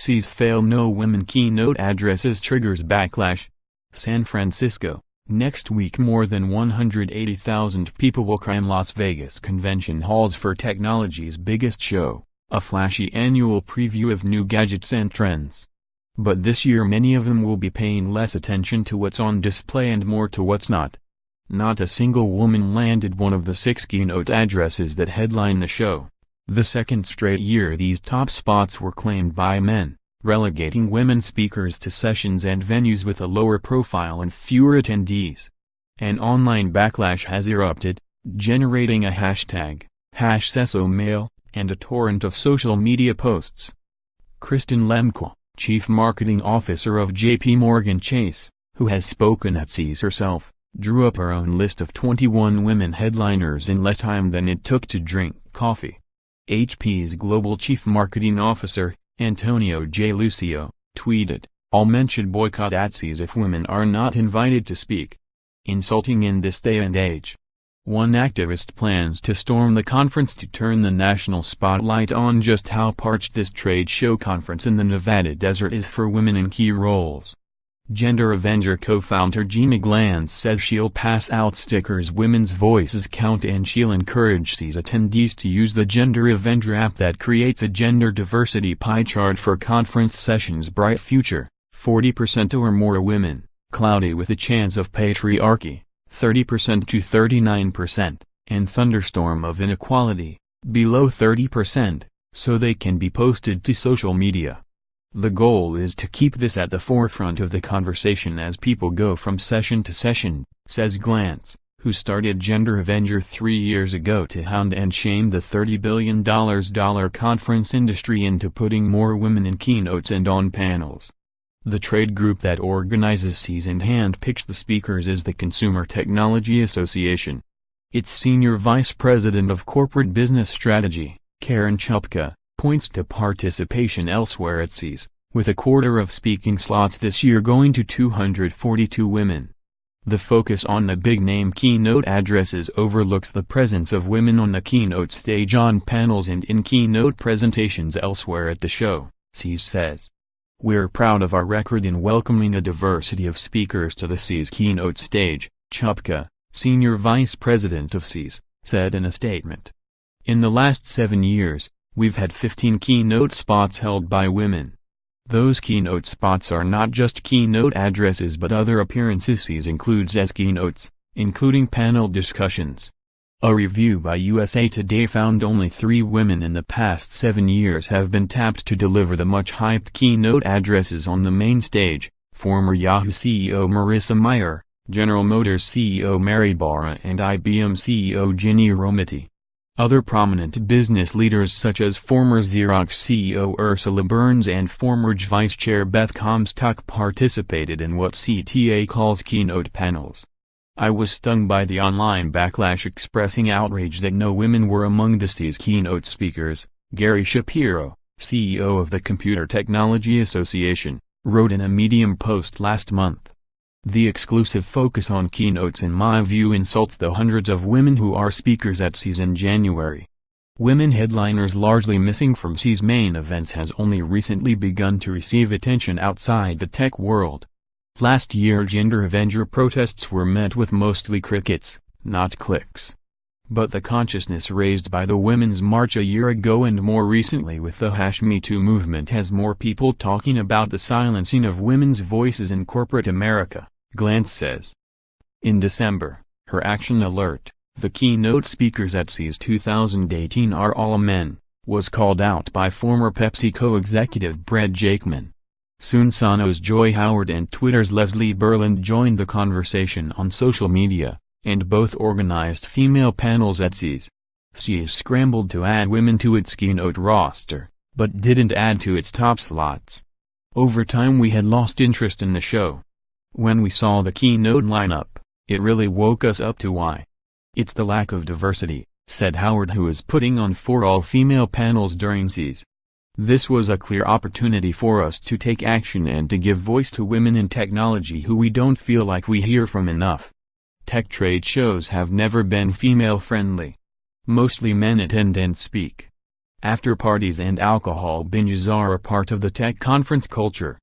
CES fail no women keynote addresses triggers backlash. San Francisco, next week more than 180,000 people will cram Las Vegas convention halls for technology's biggest show, a flashy annual preview of new gadgets and trends. But this year many of them will be paying less attention to what's on display and more to what's not. Not a single woman landed one of the 6 keynote addresses that headline the show. The second straight year these top spots were claimed by men, relegating women speakers to sessions and venues with a lower profile and fewer attendees. An online backlash has erupted, generating a hashtag, #CESOMale, and a torrent of social media posts. Kristen Lemke, Chief Marketing Officer of JP Morgan Chase, who has spoken at CES herself, drew up her own list of 21 women headliners in less time than it took to drink coffee. HP's Global Chief Marketing Officer, Antonio J. Lucio, tweeted, "All men should boycott at CES if women are not invited to speak. Insulting in this day and age." One activist plans to storm the conference to turn the national spotlight on just how parched this trade show conference in the Nevada desert is for women in key roles. Gender Avenger co-founder Gina Glantz says she'll pass out stickers "Women's Voices Count" and she'll encourage CES attendees to use the Gender Avenger app that creates a gender diversity pie chart for conference sessions. Bright future, 40% or more women, cloudy with a chance of patriarchy, 30% to 39%, and thunderstorm of inequality, below 30%, so they can be posted to social media. The goal is to keep this at the forefront of the conversation as people go from session to session, says Glantz, who started Gender Avenger 3 years ago to hound and shame the $30 billion conference industry into putting more women in keynotes and on panels. The trade group that organizes CES and handpicks the speakers is the Consumer Technology Association. Its Senior Vice President of Corporate Business Strategy, Karen Chupka, points to participation elsewhere at CES, with a quarter of speaking slots this year going to 242 women. The focus on the big-name keynote addresses overlooks the presence of women on the keynote stage on panels and in keynote presentations elsewhere at the show, CES says. "We're proud of our record in welcoming a diversity of speakers to the CES keynote stage," Chupka, Senior Vice President of CES, said in a statement. "In the last 7 years, we've had 15 keynote spots held by women. Those keynote spots are not just keynote addresses but other appearances CES includes as keynotes, including panel discussions." A review by USA Today found only 3 women in the past 7 years have been tapped to deliver the much-hyped keynote addresses on the main stage: former Yahoo CEO Marissa Mayer, General Motors CEO Mary Barra and IBM CEO Ginny Rometty. Other prominent business leaders such as former Xerox CEO Ursula Burns and former Vice Chair Beth Comstock participated in what CTA calls keynote panels. "I was stung by the online backlash expressing outrage that no women were among the CES keynote speakers," Gary Shapiro, CEO of the Computer Technology Association, wrote in a Medium post last month. "The exclusive focus on keynotes in my view insults the hundreds of women who are speakers at CES in January. Women headliners largely missing from CES main events has only recently begun to receive attention outside the tech world. Last year Gender Avenger protests were met with mostly crickets, not clicks. But the consciousness raised by the Women's March a year ago and more recently with the #MeToo movement has more people talking about the silencing of women's voices in corporate America," Glantz says. In December, her Action Alert, "The keynote speakers at CES 2018 are all men," was called out by former PepsiCo executive Brett Jakeman. Soon Sonos Joy Howard and Twitter's Leslie Berland joined the conversation on social media, and both organized female panels at CES. CES scrambled to add women to its keynote roster, but didn't add to its top slots. "Over time we had lost interest in the show. When we saw the keynote lineup, it really woke us up to why. It's the lack of diversity," said Howard, who is putting on 4 all-female panels during CES. "This was a clear opportunity for us to take action and to give voice to women in technology who we don't feel like we hear from enough. Tech trade shows have never been female-friendly. Mostly men attend and speak. After parties and alcohol binges are a part of the tech conference culture.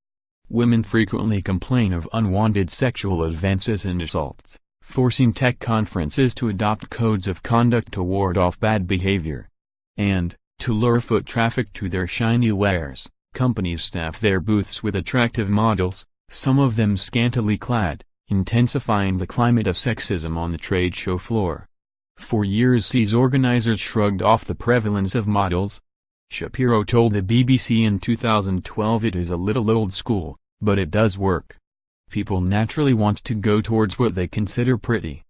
Women frequently complain of unwanted sexual advances and assaults, forcing tech conferences to adopt codes of conduct to ward off bad behavior. And, to lure foot traffic to their shiny wares, companies staff their booths with attractive models, some of them scantily clad, intensifying the climate of sexism on the trade show floor. For years CES organizers shrugged off the prevalence of models. Shapiro told the BBC in 2012 it is a little old school, but it does work. People naturally want to go towards what they consider pretty.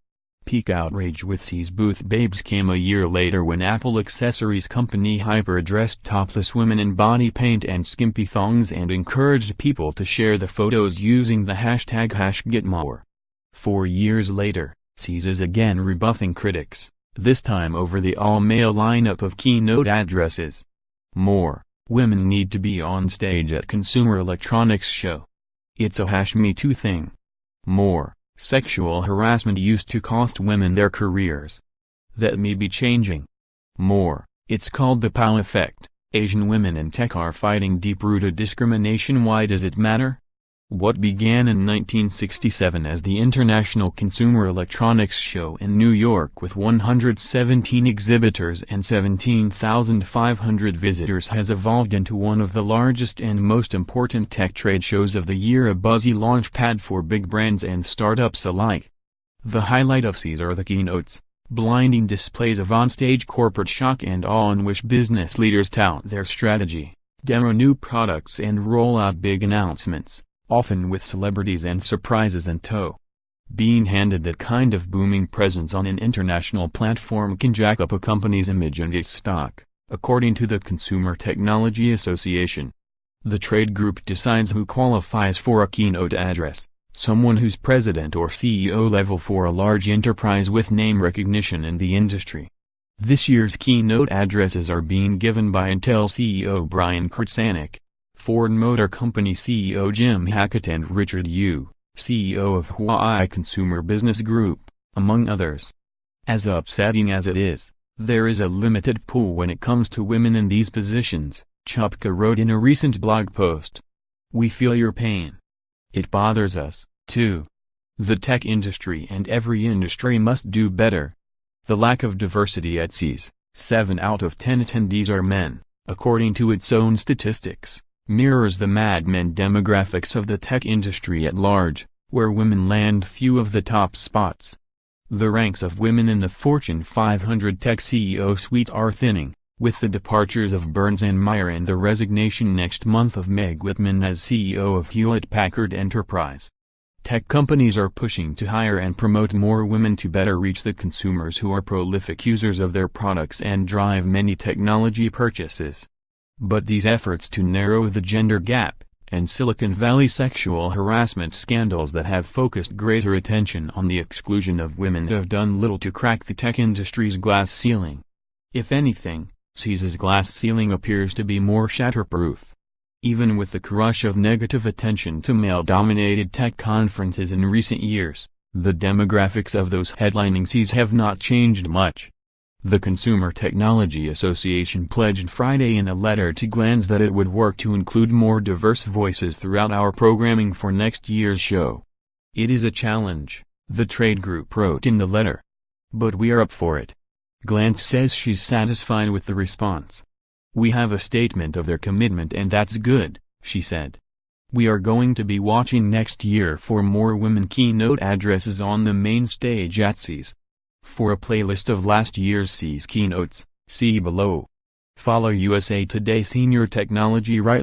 Peak outrage with CES booth babes came a year later when Apple accessories company Hyper addressed topless women in body paint and skimpy thongs and encouraged people to share the photos using the hashtag #GetMore. 4 years later, CES is again rebuffing critics, this time over the all-male lineup of keynote addresses. More, women need to be on stage at Consumer Electronics Show. It's a #MeToo thing. More, sexual harassment used to cost women their careers. That may be changing. More, it's called the POW effect. Asian women in tech are fighting deep-rooted discrimination. Why does it matter? What began in 1967 as the International Consumer Electronics Show in New York with 117 exhibitors and 17,500 visitors has evolved into one of the largest and most important tech trade shows of the year, a buzzy launchpad for big brands and startups alike. The highlight of CES are the keynotes, blinding displays of onstage corporate shock and awe in which business leaders tout their strategy, demo new products and roll out big announcements, often with celebrities and surprises in tow. Being handed that kind of booming presence on an international platform can jack up a company's image and its stock, according to the Consumer Technology Association. The trade group decides who qualifies for a keynote address, someone who's president or CEO level for a large enterprise with name recognition in the industry. This year's keynote addresses are being given by Intel CEO Brian Krzanich, Ford Motor Company CEO Jim Hackett and Richard Yu, CEO of Huawei Consumer Business Group, among others. As upsetting as it is, there is a limited pool when it comes to women in these positions, Chupka wrote in a recent blog post. We feel your pain. It bothers us, too. The tech industry and every industry must do better. The lack of diversity at CES, 7 out of 10 attendees are men, according to its own statistics, mirrors the Mad Men demographics of the tech industry at large, where women land few of the top spots. The ranks of women in the Fortune 500 tech CEO suite are thinning, with the departures of Burns and Meyer and the resignation next month of Meg Whitman as CEO of Hewlett-Packard Enterprise. Tech companies are pushing to hire and promote more women to better reach the consumers who are prolific users of their products and drive many technology purchases. But these efforts to narrow the gender gap, and Silicon Valley sexual harassment scandals that have focused greater attention on the exclusion of women have done little to crack the tech industry's glass ceiling. If anything, CES's glass ceiling appears to be more shatterproof. Even with the crush of negative attention to male-dominated tech conferences in recent years, the demographics of those headlining CES have not changed much. The Consumer Technology Association pledged Friday in a letter to Glans that it would work to include more diverse voices throughout our programming for next year's show. It is a challenge, the trade group wrote in the letter. But we are up for it. Glantz says she's satisfied with the response. We have a statement of their commitment and that's good, she said. We are going to be watching next year for more women keynote addresses on the main stage at CES. For a playlist of last year's CES keynotes, see below. Follow USA Today senior technology writer